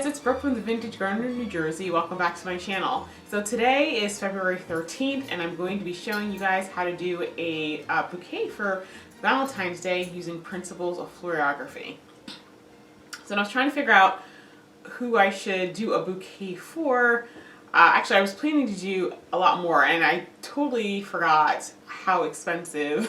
it's Brooke from the Vintage Gardener, New Jersey. Welcome back to my channel. So today is February 13th and I'm going to be showing you guys how to do a bouquet for Valentine's Day using principles of floriography. So I was trying to figure out who I should do a bouquet for. Actually, I was planning to do a lot more and I totally forgot how expensive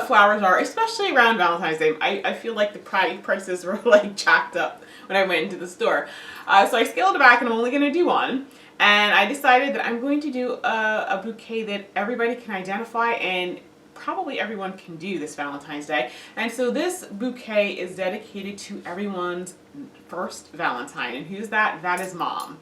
flowers are, especially around Valentine's Day. I feel like the prices were like jacked up when I went into the store. So I scaled it back and I'm only going to do one. And I decided that I'm going to do a bouquet that everybody can identify and probably everyone can do this Valentine's Day. And so this bouquet is dedicated to everyone's first Valentine. And who's that? That is Mom.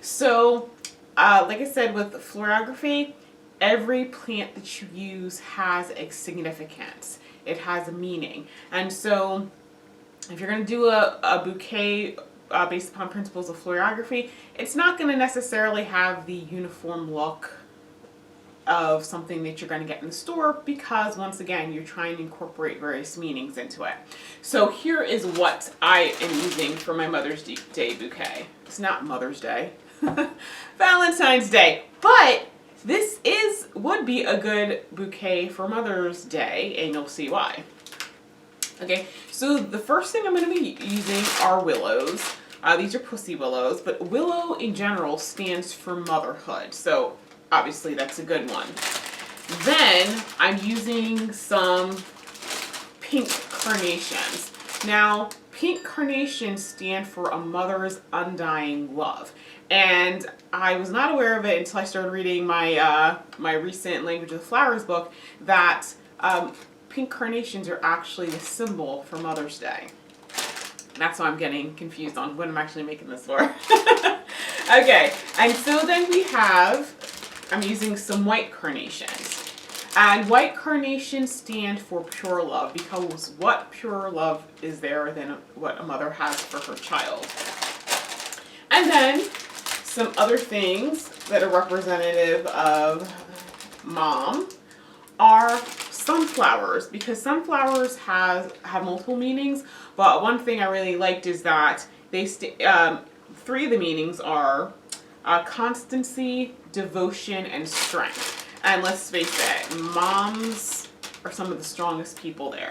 So like I said, with floriography, every plant that you use has a significance. It has a meaning. And so if you're going to do a bouquet based upon principles of floriography, it's not going to necessarily have the uniform look of something that you're going to get in the store because, once again, you're trying to incorporate various meanings into it. So here is what I am using for my Mother's Day bouquet. It's not Mother's Day. Valentine's Day. But this would be a good bouquet for Mother's Day, and you'll see why. Okay, so the first thing I'm going to be using are willows. These are pussy willows, but willow in general stands for motherhood, so obviously that's a good one. Then I'm using some pink carnations. Now, pink carnations stand for a mother's undying love. And I was not aware of it until I started reading my my recent Language of the Flowers book that pink carnations are actually the symbol for Mother's Day. That's why I'm getting confused on what I'm actually making this for. Okay, and so then I'm using some white carnations. And white carnations stand for pure love, because what pure love is there than what a mother has for her child? And then some other things that are representative of Mom are sunflowers, because sunflowers have multiple meanings, but one thing I really liked is that they three of the meanings are constancy, devotion, and strength. And let's face it, moms are some of the strongest people there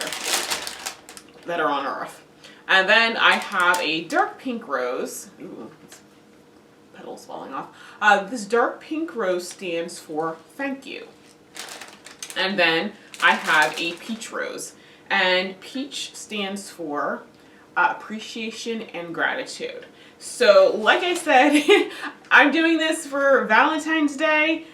that are on earth. And then I have a dark pink rose. Ooh, petals falling off. This dark pink rose stands for thank you. And then I have a peach rose, and peach stands for appreciation and gratitude. So like I said, I'm doing this for Valentine's Day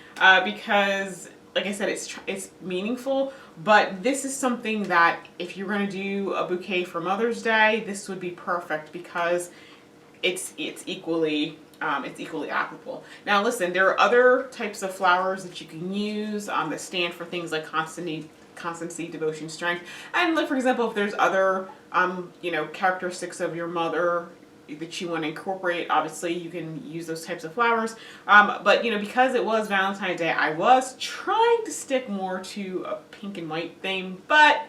because, like I said, it's meaningful, but this is something that if you're going to do a bouquet for Mother's Day, this would be perfect because it's equally applicable. Now listen, there are other types of flowers that you can use that stand for things like constancy, devotion, strength. And like, for example, if there's other characteristics of your mother that you want to incorporate, obviously you can use those types of flowers. But because it was Valentine's Day, I was trying to stick more to a pink and white theme, but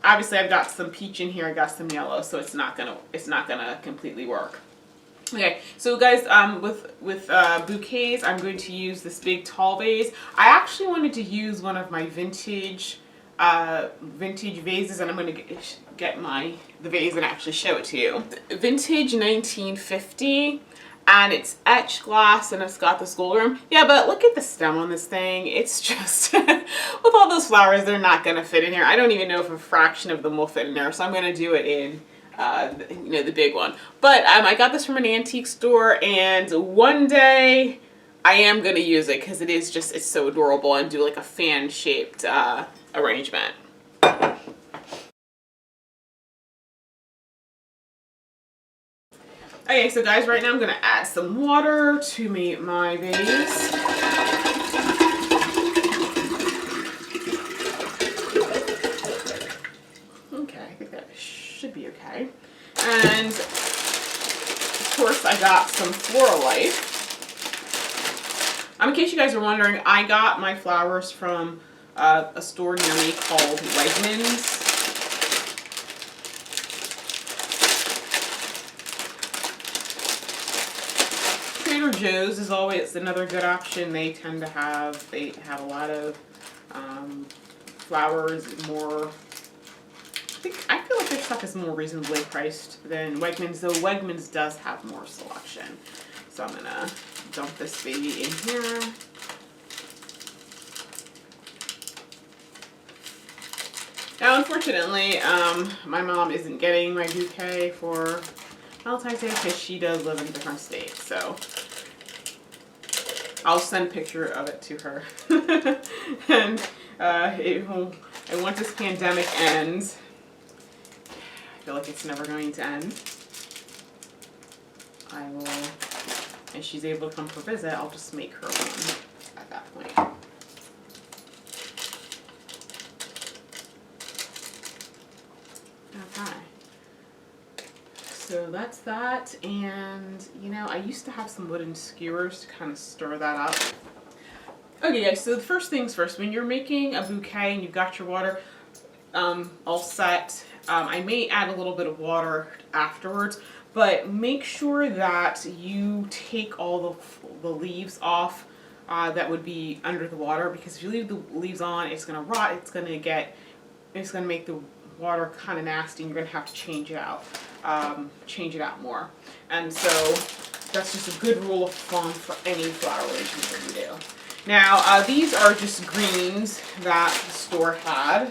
obviously I've got some peach in here, I got some yellow, so it's not gonna completely work. Okay, so guys, with bouquets, I'm going to use this big tall vase. I actually wanted to use one of my vintage vases, and I'm going to get the vase and actually show it to you. Vintage 1950, and it's etched glass, and it's got this gold rim. Yeah, but look at the stem on this thing. It's just with all those flowers, they're not going to fit in here. I don't even know if a fraction of them will fit in there, so I'm going to do it in the big one. But I got this from an antique store, and one day I am going to use it because it's so adorable, and do like a fan shaped arrangement. Okay, so guys, right now I'm going to add some water to my vase. Okay, I think that should be okay. And of course I got some Floral Life. In case you guys are wondering, I got my flowers from a store near me called Wegmans. Trader Joe's is always another good option. They have a lot of flowers, more. I feel like their stuff is more reasonably priced than Wegmans, though Wegmans does have more selection. So I'm gonna dump this baby in here. Now, unfortunately, my mom isn't getting my bouquet for Valentine's Day because she does live in a different state. So I'll send a picture of it to her. And once this pandemic ends, I feel like it's never going to end. I will, and she's able to come for a visit, I'll just make her one at that point. Okay. So that's that, and you know, I used to have some wooden skewers to kind of stir that up. Okay guys, so the first things first, when you're making a bouquet and you've got your water all set, I may add a little bit of water afterwards, but make sure that you take all the leaves off that would be under the water, because if you leave the leaves on, it's going to rot, it's going to make the water kind of nasty, and you're going to have to change it out more. And so that's just a good rule of thumb for any flower arrangement that you do. Now, these are just greens that the store had.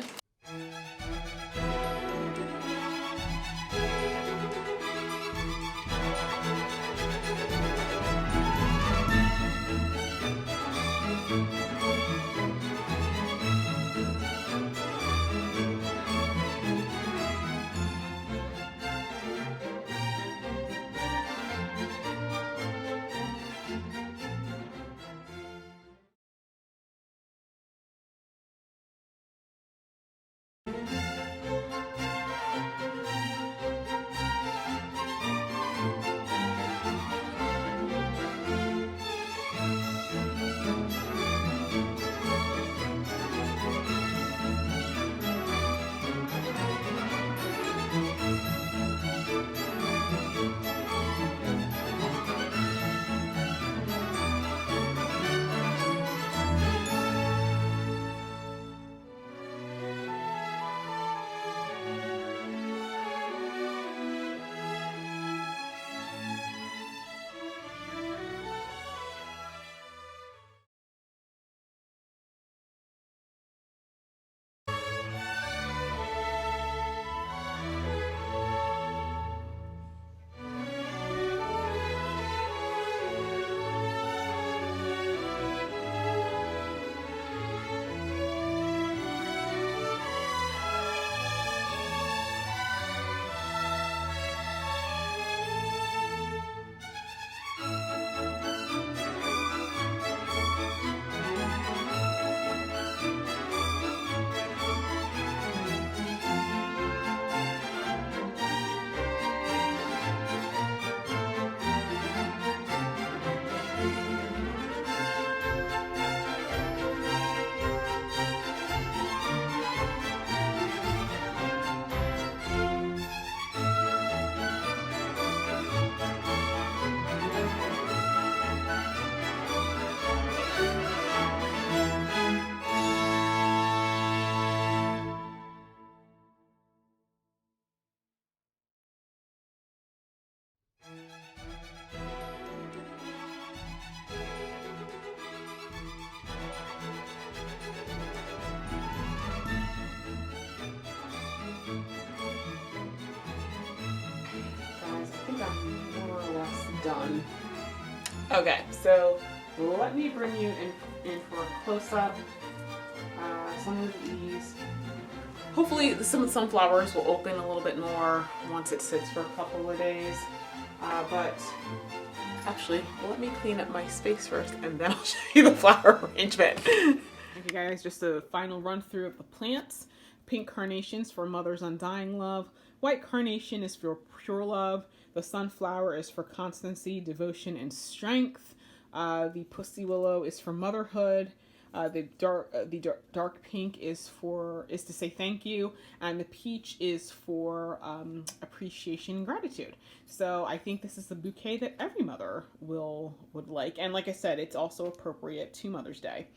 Done. Okay, so let me bring you in for a close-up. Some of these, hopefully some sunflowers will open a little bit more once it sits for a couple of days. But actually, let me clean up my space first, and then I'll show you the flower arrangement. Okay guys, just a final run through of the plants. Pink carnations for mother's undying love. White carnation is for pure love. The sunflower is for constancy, devotion, and strength. The pussy willow is for motherhood. The dark pink is to say thank you, and the peach is for appreciation and gratitude. So I think this is a bouquet that every mother would like, and like I said, it's also appropriate to Mother's Day.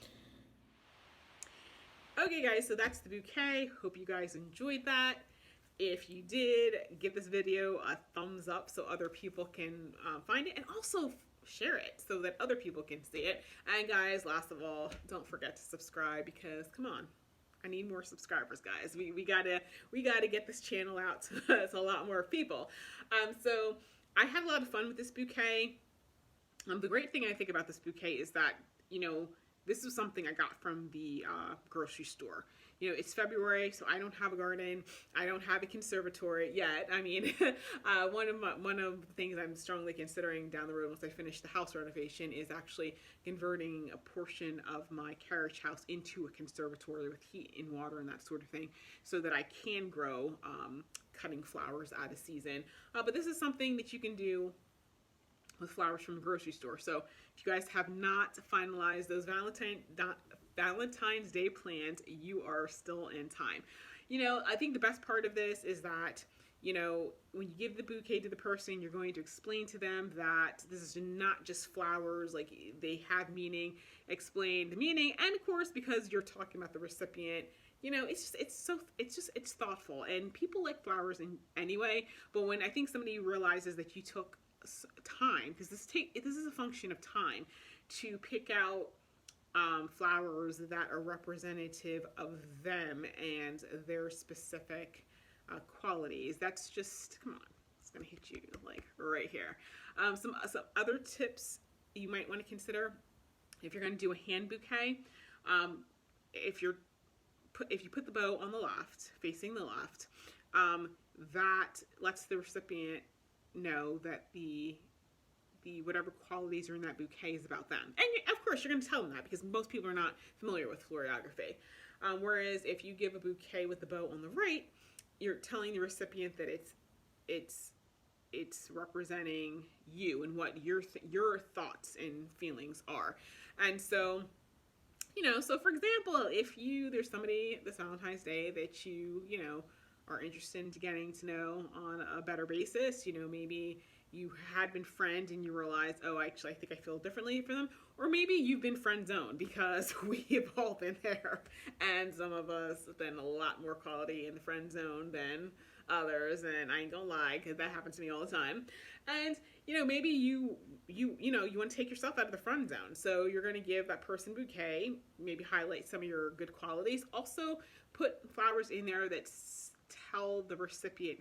Okay guys, so that's the bouquet. Hope you guys enjoyed that. If you did, give this video a thumbs up so other people can find it, and also share it so that other people can see it. And guys, last of all, don't forget to subscribe, because come on, I need more subscribers, guys. We gotta get this channel out to a lot more people. So I had a lot of fun with this bouquet. The great thing I think about this bouquet is that, you know, this was something I got from the grocery store. You know, it's February, so I don't have a garden. I don't have a conservatory yet. I mean, one of the things I'm strongly considering down the road once I finish the house renovation is actually converting a portion of my carriage house into a conservatory with heat and water and that sort of thing, so that I can grow cutting flowers out of season. But this is something that you can do with flowers from the grocery store. So if you guys have not finalized those Valentine's Day plans, you are still in time. You know, I think the best part of this is that, you know, when you give the bouquet to the person, you're going to explain to them that this is not just flowers, like they have meaning, explain the meaning, and of course, because you're talking about the recipient, you know, it's thoughtful, and people like flowers anyway. But when I think somebody realizes that you took time, because this is a function of time, to pick out flowers that are representative of them and their specific qualities. That's just, come on, it's gonna hit you like right here. Some other tips you might want to consider if you're going to do a hand bouquet. If you put the bow on the left, facing the left, that lets the recipient know that the whatever qualities are in that bouquet is about them. And of course you're going to tell them that, because most people are not familiar with floriography. Whereas if you give a bouquet with the bow on the right, you're telling the recipient that it's representing you and what your thoughts and feelings are. And so, you know, so for example, if there's somebody this Valentine's Day that you know, are interested in getting to know on a better basis, you know, maybe you had been friend and you realize, oh, actually, I think I feel differently for them. Or maybe you've been friend zoned, because we've all been there. And some of us spend a lot more quality in the friend zone than others. And I ain't gonna lie, because that happens to me all the time. And, you know, maybe you want to take yourself out of the friend zone. So you're going to give that person bouquet, maybe highlight some of your good qualities. Also put flowers in there that tell the recipient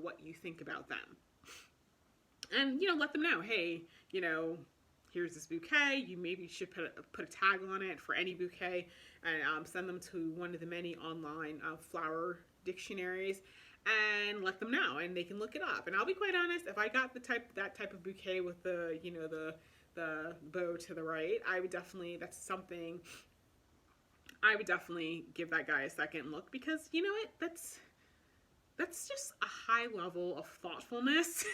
what you think about them. And, you know, let them know, hey, you know, here's this bouquet. You maybe should put a tag on it for any bouquet, and send them to one of the many online flower dictionaries, and let them know, and they can look it up. And I'll be quite honest, if I got that type of bouquet with the, you know, the bow to the right, I would definitely give that guy a second look, because, you know what, that's just a high level of thoughtfulness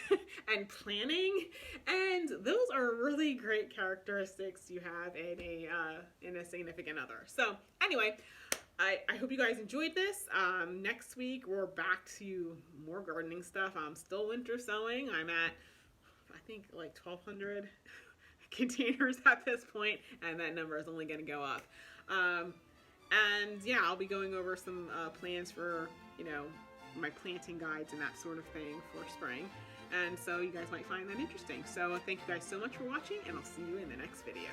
and planning, and those are really great characteristics you have in a significant other. So anyway, I hope you guys enjoyed this. Next week we're back to more gardening stuff. I'm still winter sowing. I'm at, I think, like 1,200 containers at this point, and that number is only going to go up. And yeah, I'll be going over some plans for, you know, my planting guides and that sort of thing for spring. And so you guys might find that interesting. So thank you guys so much for watching, and I'll see you in the next video.